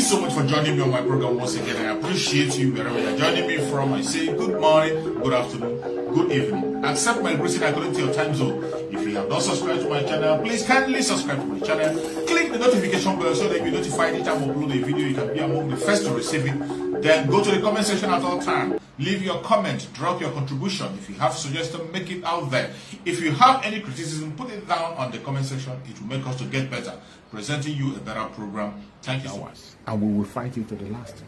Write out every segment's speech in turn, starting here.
so much for joining me on my program once again. I appreciate you wherever you're joining me from. I say good morning, good afternoon, good evening. Accept my greeting according to your time zone. If you have not subscribed to my channel, please kindly subscribe to my channel. Click the notification bell so that you'll be notified anytime I upload a video. You can be among the first to receive it. Then go to the comment section at all times. Leave your comment, drop your contribution. If you have suggestions, make it out there. If you have any criticism, put it down on the comment section. It will make us to get better, presenting you a better program. Thank you so much. And we will fight it to the last.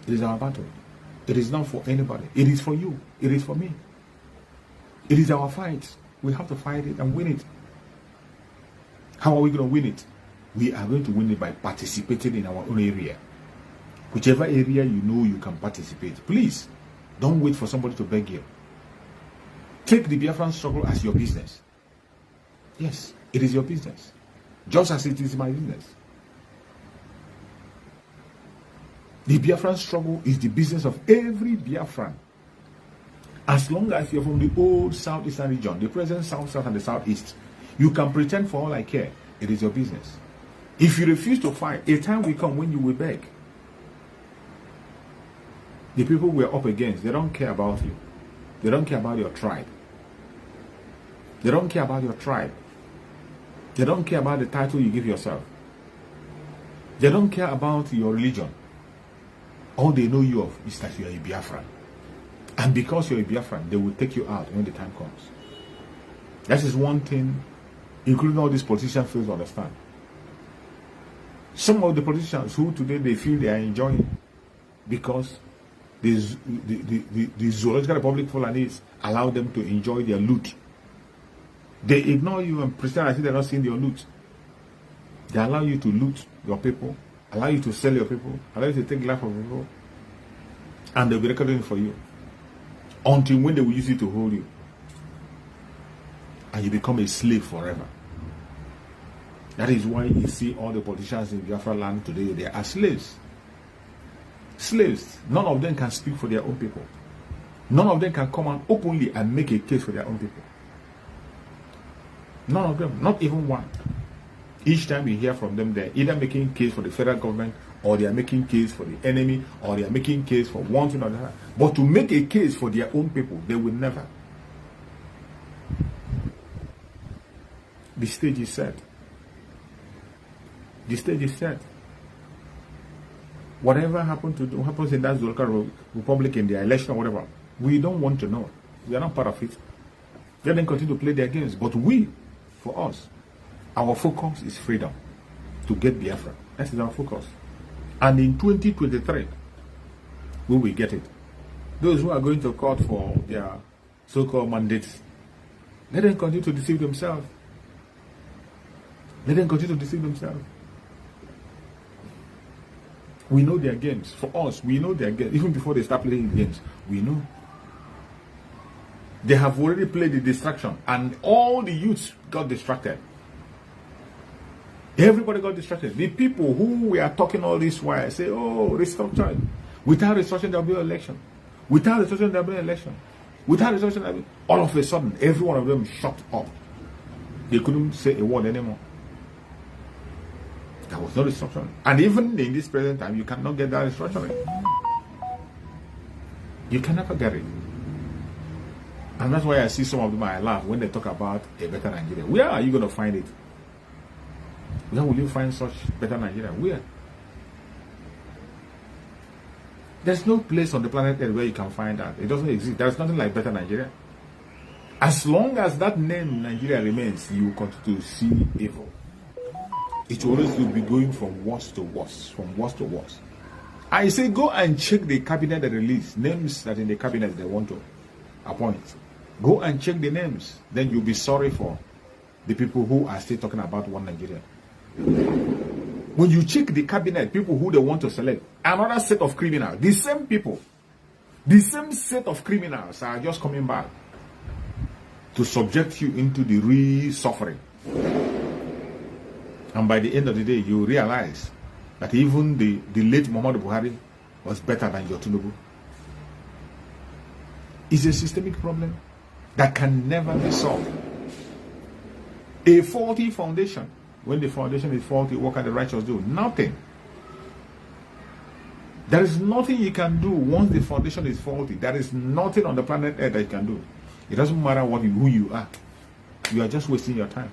It is our battle. It is not for anybody. It is for you. It is for me. It is our fight. We have to fight it and win it. How are we going to win it? We are going to win it by participating in our own area. Whichever area you know you can participate, please don't wait for somebody to beg you. Take the Biafran struggle as your business. Yes, it is your business. Just as it is my business. The Biafran struggle is the business of every Biafran. As long as you're from the old southeastern region, the present south, and the southeast, you can pretend for all I care. It is your business. If you refuse to fight, a time will come when you will beg. The people we're up against, they don't care about you. They don't care about your tribe. They don't care about your tribe. They don't care about the title you give yourself. They don't care about your religion. All they know you of is that you are a Biafran. And because you're a Biafran, they will take you out when the time comes. That is one thing, including all these politicians, fail to understand. Some of the politicians who today they feel they are enjoying because the Zoological Republic Fulanese allow them to enjoy their loot. They ignore you and pretend as if they're not seeing your loot. They allow you to loot your people, allow you to sell your people, allow you to take life of people, and they'll be recording it for you until when they will use it to hold you, and you become a slave forever. That is why you see all the politicians in Biafra land today, they are slaves. Slaves. None of them can speak for their own people. None of them can come out openly and make a case for their own people. None of them, not even one. Each time we hear from them, they're either making case for the federal government, or they are making case for the enemy, or they are making case for one thing or the other. But to make a case for their own people, they will never. The stage is set. The stage is set. Whatever happens in that Zoological Republic in their election or whatever, we don't want to know. We are not part of it. Let them continue to play their games. But we, for us, our focus is freedom. To get Biafra. That is our focus. And in 2023, we will get it. Those who are going to court for their so-called mandates, let them continue to deceive themselves. Let them continue to deceive themselves. We know their games. For us, we know their games. Even before they start playing games, we know. They have already played the distraction, and all the youths got distracted. Everybody got distracted. The people who we are talking all this while say, oh, restructuring. Without restructuring, there will be an election. Without restructuring, there will be an election. Without restructuring, all of a sudden, every one of them shut up. They couldn't say a word anymore. There was no restructuring. And even in this present time, you cannot get that restructuring. You can never get it. And that's why I see some of them, I laugh when they talk about a better Nigeria. Where are you going to find it? Where will you find such better Nigeria? Where? There's no place on the planet Earth where you can find that. It doesn't exist. There's nothing like better Nigeria. As long as that name Nigeria remains, you will continue to see evil. It will always be going from worse to worse, from worse to worse. I say go and check the cabinet that released names that in the cabinet they want to appoint. Go and check the names. Then you'll be sorry for the people who are still talking about one Nigeria. When you check the cabinet, people who they want to select, another set of criminals, the same people, the same set of criminals are just coming back to subject you into the real suffering. And by the end of the day, you realize that even the late Muhammadu Buhari was better than your Tinubu. It's a systemic problem that can never be solved. A faulty foundation. When the foundation is faulty, what can the righteous do? Nothing. There is nothing you can do once the foundation is faulty. There is nothing on the planet Earth that you can do. It doesn't matter who you are. You are just wasting your time.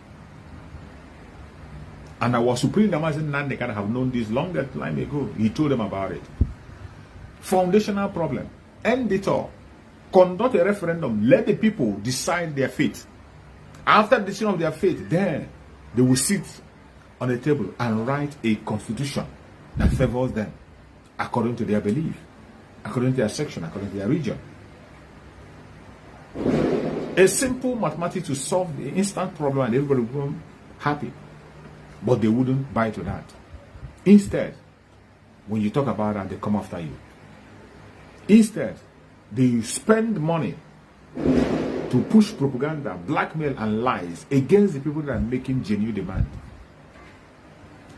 And our Supreme Amazon Nande can have known this longer time ago. He told them about it. Foundational problem. End it all. Conduct a referendum. Let the people decide their fate. After the decision of their fate, then they will sit on a table and write a constitution that favors them according to their belief, according to their section, according to their region. A simple mathematics to solve the instant problem and everybody will be happy. But they wouldn't buy to that. Instead, when you talk about that, they come after you. Instead, they spend money to push propaganda, blackmail, and lies against the people that are making genuine demand.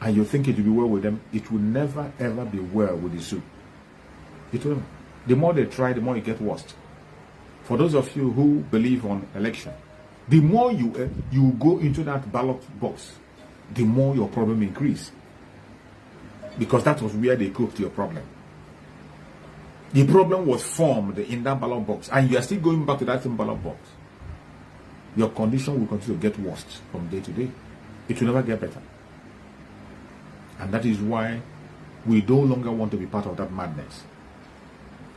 And you think it will be well with them. It will never ever be well with the soup. It will. The more they try, the more it gets worse. For those of you who believe on election, the more you go into that ballot box, the more your problem increase. Because that was where they cooked your problem. The problem was formed in that ballot box, and you are still going back to that same ballot box. Your condition will continue to get worse from day to day. It will never get better. And that is why we no longer want to be part of that madness.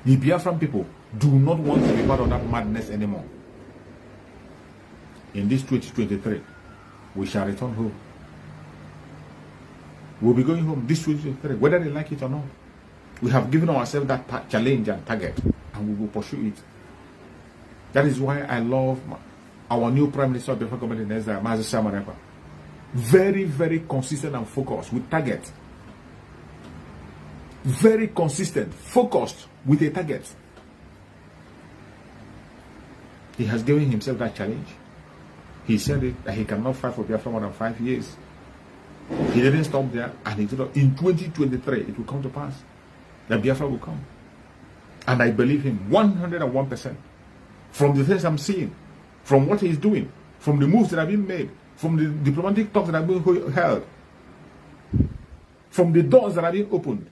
The Biafran people do not want to be part of that madness anymore. In this 2023, we shall return home. We'll be going home this 2023, whether they like it or not. We have given ourselves that challenge and target, and we will pursue it. That is why I love our new Prime Minister of the Biafra government in Ezra, Mazi Samarepa. Very, very consistent and focused with target. Very consistent, focused with a target. He has given himself that challenge. He said it that he cannot fight for Biafra more than 5 years. He didn't stop there, and he told us in 2023 it will come to pass. That Biafra will come. And I believe him 101%. From the things I'm seeing, from what he's doing, from the moves that have been made, from the diplomatic talks that have been held, from the doors that have been opened,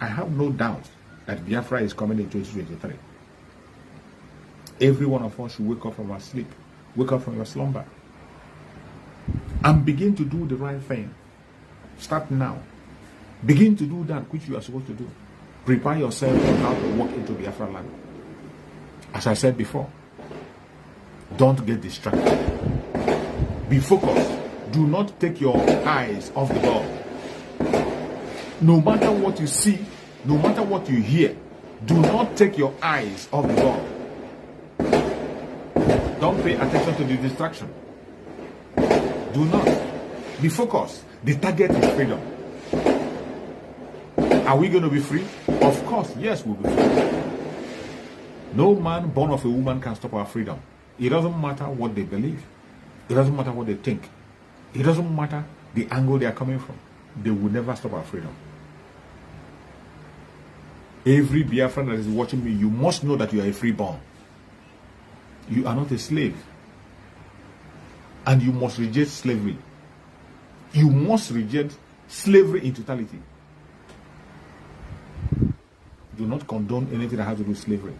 I have no doubt that Biafra is coming in 2023. Every one of us should wake up from our sleep, wake up from your slumber, and begin to do the right thing. Start now. Begin to do that which you are supposed to do. Prepare yourself on how to walk into Biafra land. As I said before, don't get distracted. Be focused. Do not take your eyes off the ball. No matter what you see, no matter what you hear, do not take your eyes off the ball. Don't pay attention to the distraction. Do not. Be focused. The target is freedom. Are we going to be free? Of course, yes, we'll be free. No man born of a woman can stop our freedom. It doesn't matter what they believe. It doesn't matter what they think. It doesn't matter the angle they are coming from. They will never stop our freedom. Every Biafran that is watching me, you must know that you are a freeborn. You are not a slave. And you must reject slavery. You must reject slavery in totality. Do not condone anything that has to do with slavery.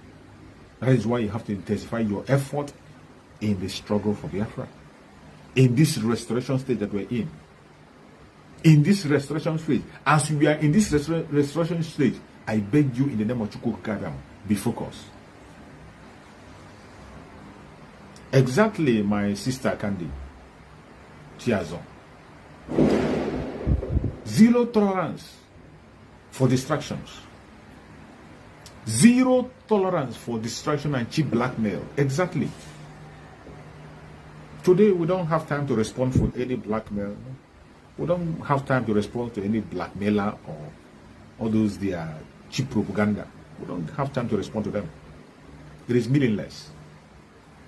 That is why you have to intensify your effort in the struggle for Biafra. In this restoration stage that we're in. In this restoration stage. As we are in this restoration stage, I beg you in the name of Chukwu Kadam, be focused. Exactly, my sister Candy. Chiazo. Zero tolerance for distractions. Zero tolerance for distraction and cheap blackmail. Exactly. Today, we don't have time to respond for any blackmail. We don't have time to respond to any blackmailer or all those their cheap propaganda. We don't have time to respond to them. It is meaningless.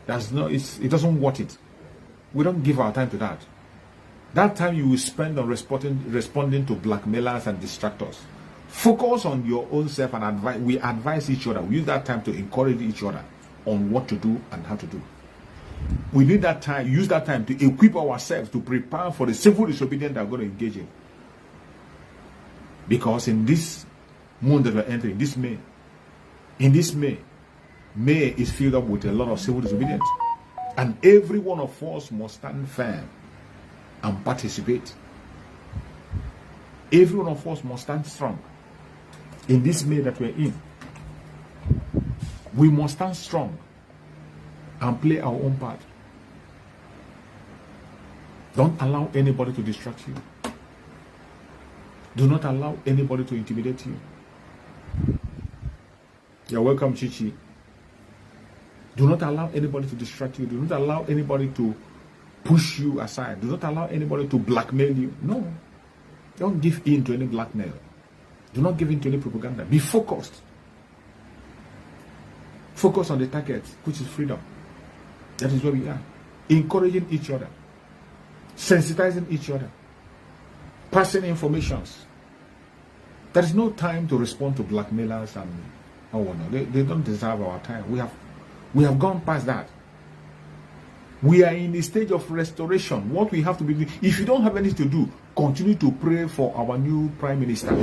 It doesn't worth it. We don't give our time to that. That time you will spend on responding to blackmailers and distractors. Focus on your own self and advise. We advise each other. We use that time to encourage each other on what to do and how to do. We need that time, use that time to equip ourselves to prepare for the civil disobedience that we're going to engage in. Because in this month that we're entering, this May. In this May is filled up with a lot of civil disobedience. And every one of us must stand firm and participate. Every one of us must stand strong. In this May that we're in, we must stand strong and play our own part. Don't allow anybody to distract you. Do not allow anybody to intimidate you. You're welcome, Chichi. Do not allow anybody to distract you. Do not allow anybody to push you aside. Do not allow anybody to blackmail you. No. Don't give in to any blackmail. Do not give in to any propaganda. Be focused. Focus on the target, which is freedom. That is where we are. Encouraging each other. Sensitizing each other. Passing informations. There is no time to respond to blackmailers and they don't deserve our time. We have gone past that. We are in the stage of restoration. What we have to be doing, if you don't have anything to do, continue to pray for our new Prime Minister.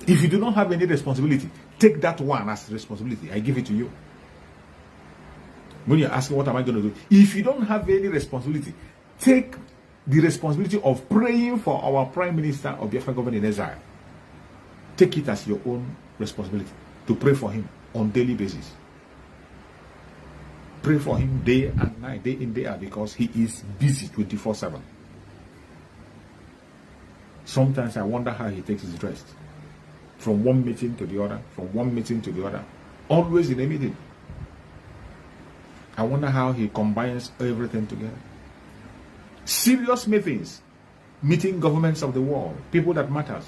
If you do not have any responsibility, take that one as responsibility. I give it to you. When you're asking what am I going to do, if you don't have any responsibility, take the responsibility of praying for our Prime Minister of Biafra government in exile. Take it as your own responsibility to pray for him on daily basis. Pray for him day and night, day in, day out, because he is busy 24/7. Sometimes I wonder how he takes his rest. From one meeting to the other, from one meeting to the other, always in a meeting. I wonder how he combines everything together. Serious meetings, meeting governments of the world, people that matters.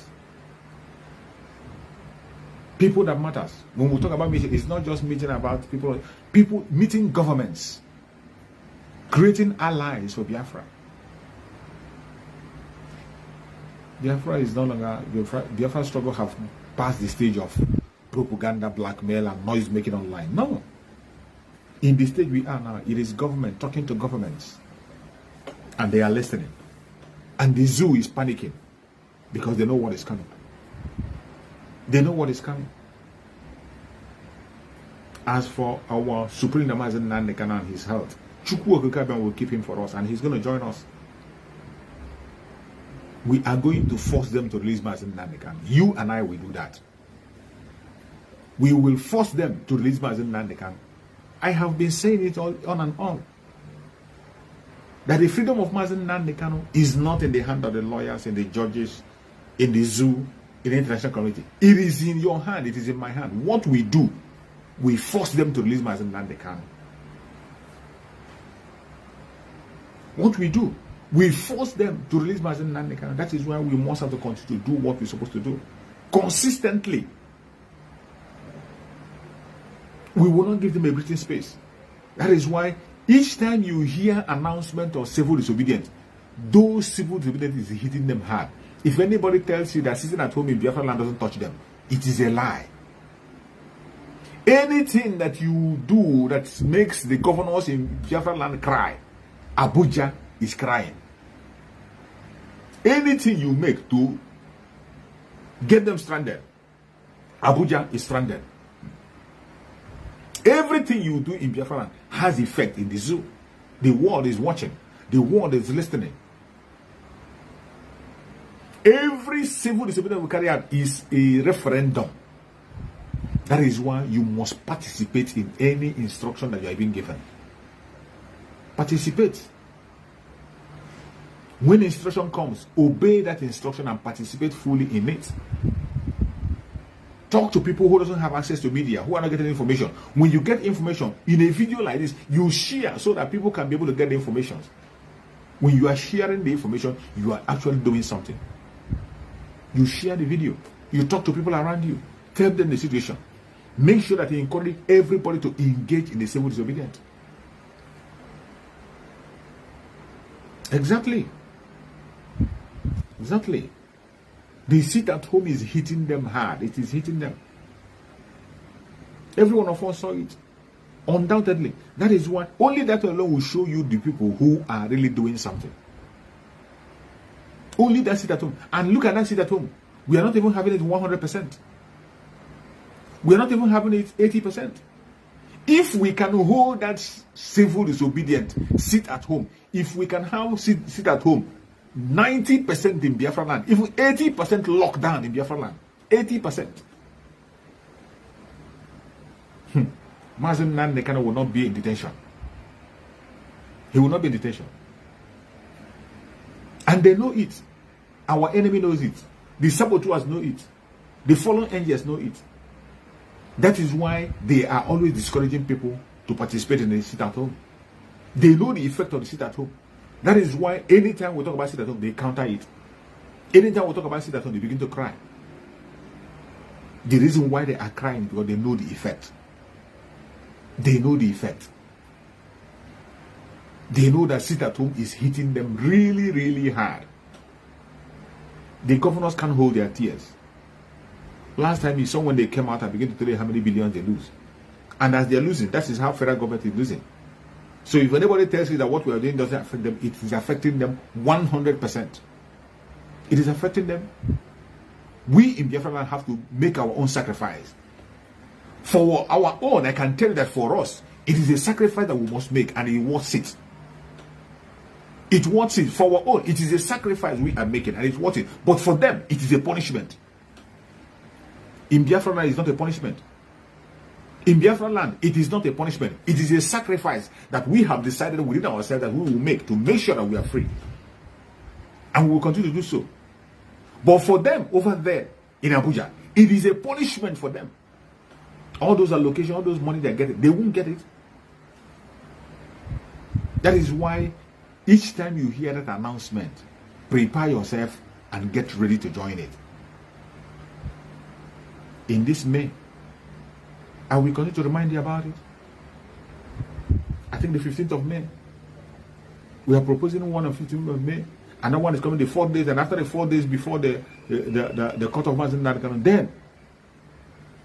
People that matters. When we talk about meeting, it's not just meeting about people meeting governments, creating allies for Biafra. Biafra is no longer, Biafra struggle have passed the stage of propaganda, blackmail, and noise making online. No. In the stage we are now, it is government talking to governments, and they are listening. And the zoo is panicking because they know what is coming. They know what is coming. As for our Supreme Namazen Nandekana and his health, Chukwu Okukaben will keep him for us, and he's going to join us. We are going to force them to release Mazen Nandekan. You and I will do that. We will force them to release Mazen Nandekan. I have been saying it all on and on. That the freedom of Mazen Nandekan is not in the hand of the lawyers and the judges, in the zoo, in the international community. It is in your hand. It is in my hand. What we do, we force them to release Mazen Nandekan. What we do, we force them to release Mazen Nandekan. That is why we must have to continue to do what we're supposed to do. Consistently. We will not give them a breathing space. That is why each time you hear announcement of civil disobedience, those civil disobedience is hitting them hard. If anybody tells you that sitting at home in Biafra land doesn't touch them, it is a lie. Anything that you do that makes the governors in Biafra land cry, Abuja is crying. Anything you make to get them stranded, Abuja is stranded. Everything you do in Biafra land has effect in the zoo. The world is watching. The world is listening. Every civil disobedience we carry out is a referendum. That is why you must participate in any instruction that you are being given. Participate. When instruction comes, obey that instruction and participate fully in it. Talk to people who doesn't have access to media, who are not getting information. When you get information in a video like this, you share so that people can be able to get the information. When you are sharing the information, you are actually doing something. You share the video. You talk to people around you. Tell them the situation. Make sure that you encourage everybody to engage in the civil disobedience. Exactly. Exactly. The sit at home is hitting them hard. It is hitting them. Every one of us saw it. Undoubtedly. That is why only that alone will show you the people who are really doing something. Only that sit at home. And look at that sit at home. We are not even having it 100%. We are not even having it 80%. If we can hold that civil disobedient, sit at home. If we can have sit at home, 90% in Biafra land, even 80% lockdown in Biafra land, 80%. Mazen Nandekano will not be in detention. He will not be in detention. And they know it. Our enemy knows it. The saboteurs know it. The fallen angels know it. That is why they are always discouraging people to participate in the sit at home. They know the effect of the sit at home. That is why anytime we talk about sit at home, they counter it. Anytime we talk about sit at home, they begin to cry. The reason why they are crying is because they know the effect. They know the effect. They know that sit at home is hitting them really, really hard. The governors can't hold their tears. Last time you saw when they came out and began to tell you how many billions they lose. And as they're losing, that is how federal government is losing. So if anybody tells you that what we are doing doesn't affect them, it is affecting them 100%. It is affecting them. We in Biafra land have to make our own sacrifice. For our own, I can tell you that for us, it is a sacrifice that we must make, and it worth it. It worth it. For our own, it is a sacrifice we are making, and it's worth it. But for them, it is a punishment. In Biafra land, it's not a punishment. In Biafra land, it is not a punishment. It is a sacrifice that we have decided within ourselves that we will make to make sure that we are free. And we will continue to do so. But for them over there in Abuja, it is a punishment for them. All those allocations, all those money they get, they won't get it. That is why each time you hear that announcement, prepare yourself and get ready to join it. In this May, I will continue to remind you about it. I think the 15th of May. We are proposing one on 15th of May. Another one is coming the 4 days, and after the 4 days before the court of Mazen, then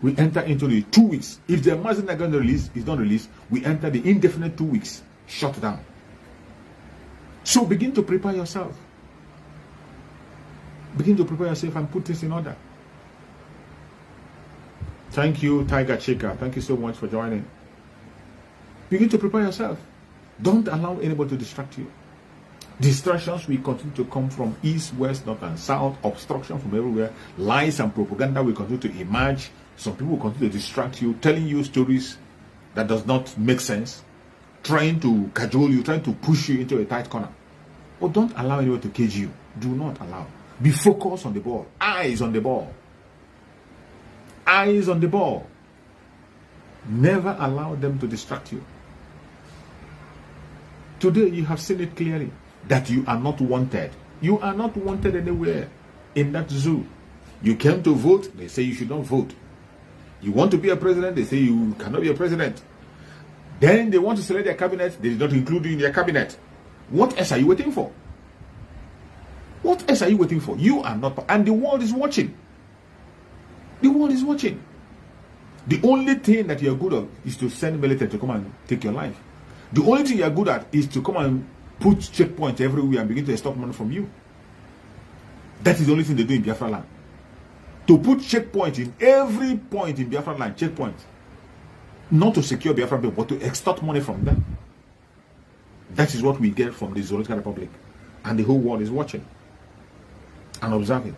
we enter into the 2 weeks. If the Mazen release is not released, we enter the indefinite 2 weeks shutdown. So begin to prepare yourself. Begin to prepare yourself and put this in order. Thank you, Tiger Chika. Thank you so much for joining. Begin to prepare yourself. Don't allow anybody to distract you. Distractions will continue to come from east, west, north, and south. Obstruction from everywhere. Lies and propaganda will continue to emerge. Some people will continue to distract you, telling you stories that does not make sense, trying to cajole you, trying to push you into a tight corner. But don't allow anyone to cage you. Do not allow. Be focused on the ball. Eyes on the ball. Eyes on the ball. Never allow them to distract you. Today you have seen it clearly that you are not wanted. You are not wanted anywhere in that zoo. You came to vote, they say you should not vote. You want to be a president, they say you cannot be a president. Then they want to select their cabinet, they did not include you in their cabinet. What else are you waiting for? What else are you waiting for? You are not, and the world is watching. The world is watching. The only thing that you are good at is to send military to come and take your life. The only thing you are good at is to come and put checkpoints everywhere and begin to extort money from you. That is the only thing they do in Biafra land. To put checkpoints in every point in Biafra land, checkpoints. Not to secure Biafra people, but to extort money from them. That is what we get from the Zoological Republic. And the whole world is watching and observing.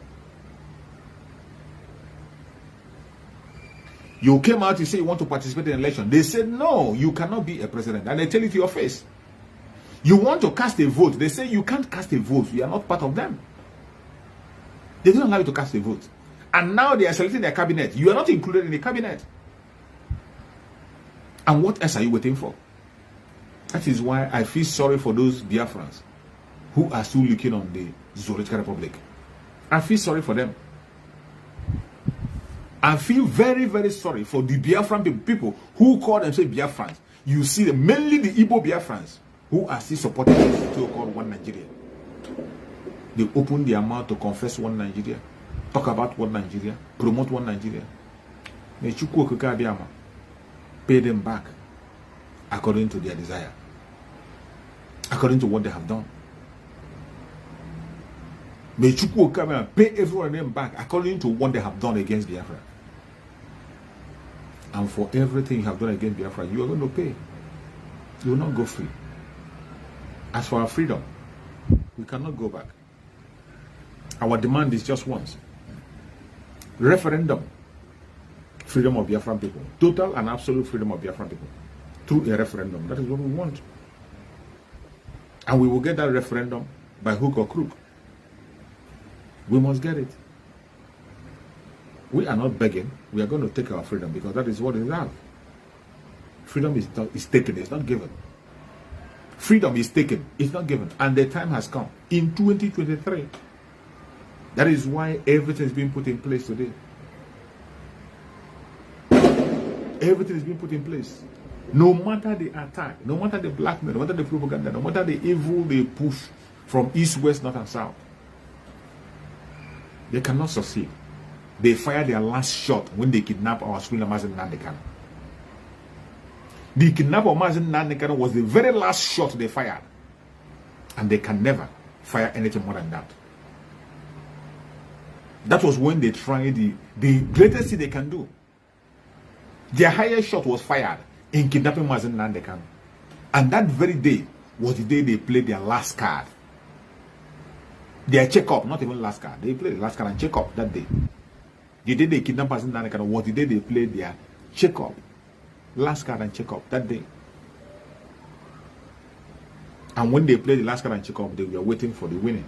You came out, you say you want to participate in an election. They said, no, you cannot be a president. And they tell it to your face. You want to cast a vote. They say you can't cast a vote. You are not part of them. They don't allow you to cast a vote. And now they are selecting their cabinet. You are not included in the cabinet. And what else are you waiting for? That is why I feel sorry for those Biafrans who are still looking on the Zoological Republic. I feel sorry for them. I feel very, very sorry for the Biafran people who call themselves Biafrans. You see them, mainly the Igbo Biafrans, who are still supporting the so-called one Nigeria. They open their mouth to confess one Nigeria, talk about one Nigeria, promote one Nigeria. May Chukwu Okike Abiyama pay them back according to their desire, according to what they have done. May Chukwu come and pay everyone them back according to what they have done against Biafra. And for everything you have done against Biafra, you are going to pay. You will not go free. As for our freedom, we cannot go back. Our demand is just once. Referendum. Freedom of Biafran people. Total and absolute freedom of Biafran people. Through a referendum. That is what we want. And we will get that referendum by hook or crook. We must get it. We are not begging. We are going to take our freedom because that is what it is. Freedom is taken. It's not given. Freedom is taken. It's not given. And the time has come. In 2023. That is why everything is being put in place today. Everything is being put in place. No matter the attack, no matter the blackmail, no matter the propaganda, no matter the evil they push from east, west, north, and south, they cannot succeed. They fired their last shot when they kidnapped our Sweden Mazen Nandekano. The kidnap of Mazen Nandekano was the very last shot they fired. And they can never fire anything more than that. That was when they tried the greatest thing they can do. Their highest shot was fired in kidnapping Mazen Nandekano. And that very day was the day they played their last card. Their check-up, not even last card. They played the last card and check-up that day. The day they kidnapped Mazen Nandekano was the day they played their check-up. Last card and check-up that day. And when they played the last card and check-up, they were waiting for the winning.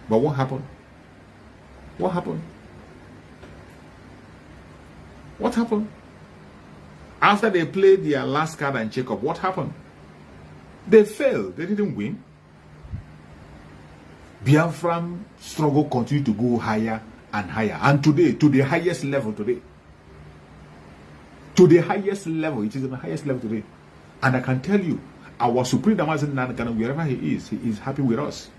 But what happened? What happened? What happened? After they played their last card and check-up, what happened? They failed. They didn't win. Biafran struggle continued to go higher and higher. And today, to the highest level today. To the highest level. It is on the highest level today. And I can tell you, our Supreme Damazen Nandekano, wherever he is happy with us.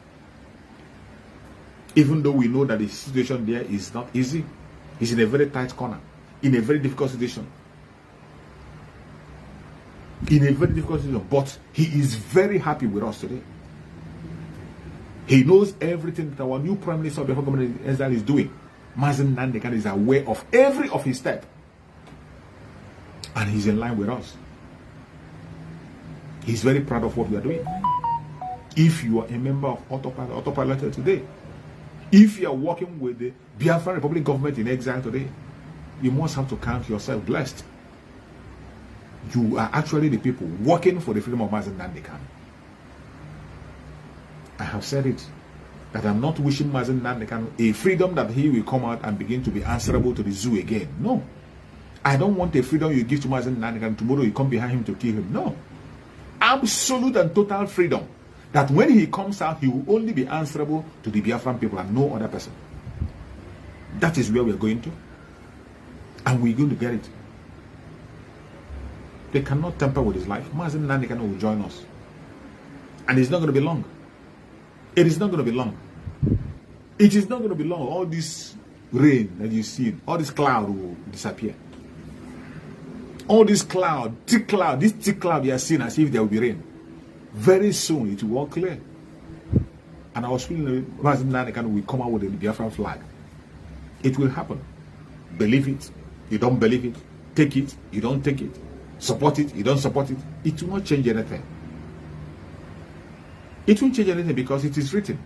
Even though we know that the situation there is not easy. He's in a very tight corner. In a very difficult situation. In a very difficult situation. But he is very happy with us today. He knows everything that our new Prime Minister of the government is doing. Mazen Nandekano is aware of every of his step. And he's in line with us. He's very proud of what we are doing. If you are a member of Autopilot today, if you are working with the Biafran Republic government in exile today, you must have to count yourself blessed. You are actually the people working for the freedom of Mazen Nandekano. I have said it, that I'm not wishing Mazen Nandekano a freedom that he will come out and begin to be answerable to the zoo again. No. I don't want a freedom you give to Mazen Nandekano, tomorrow you come behind him to kill him. No. Absolute and total freedom. That when he comes out, he will only be answerable to the Biafran people and no other person. That is where we're going to. And we're going to get it. They cannot tamper with his life. Mazen Nandekano will join us. And it's not going to be long. It is not going to be long. It is not going to be long. All this rain that you see, all this cloud will disappear. All this cloud, thick cloud, this thick cloud you are seeing as if there will be rain. Very soon it will all clear. And I was feeling Mazen Nandekano will come out with the Biafran flag. It will happen. Believe it. You don't believe it. Take it. You don't take it. Support it. You don't support it. It will not change anything. It won't change anything because it is written.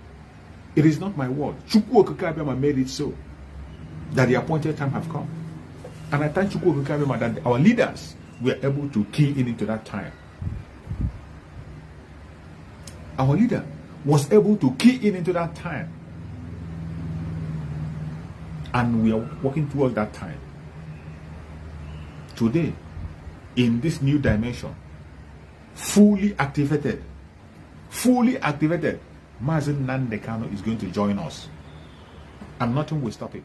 It is not my word. Chukwu Okike made it so that the appointed time have come. And I thank Chukwu Okike that our leaders were able to key in into that time. Our leader was able to key in into that time. And we are working towards that time. Today, in this new dimension, fully activated, Mazen Nandekano is going to join us. And nothing will stop it.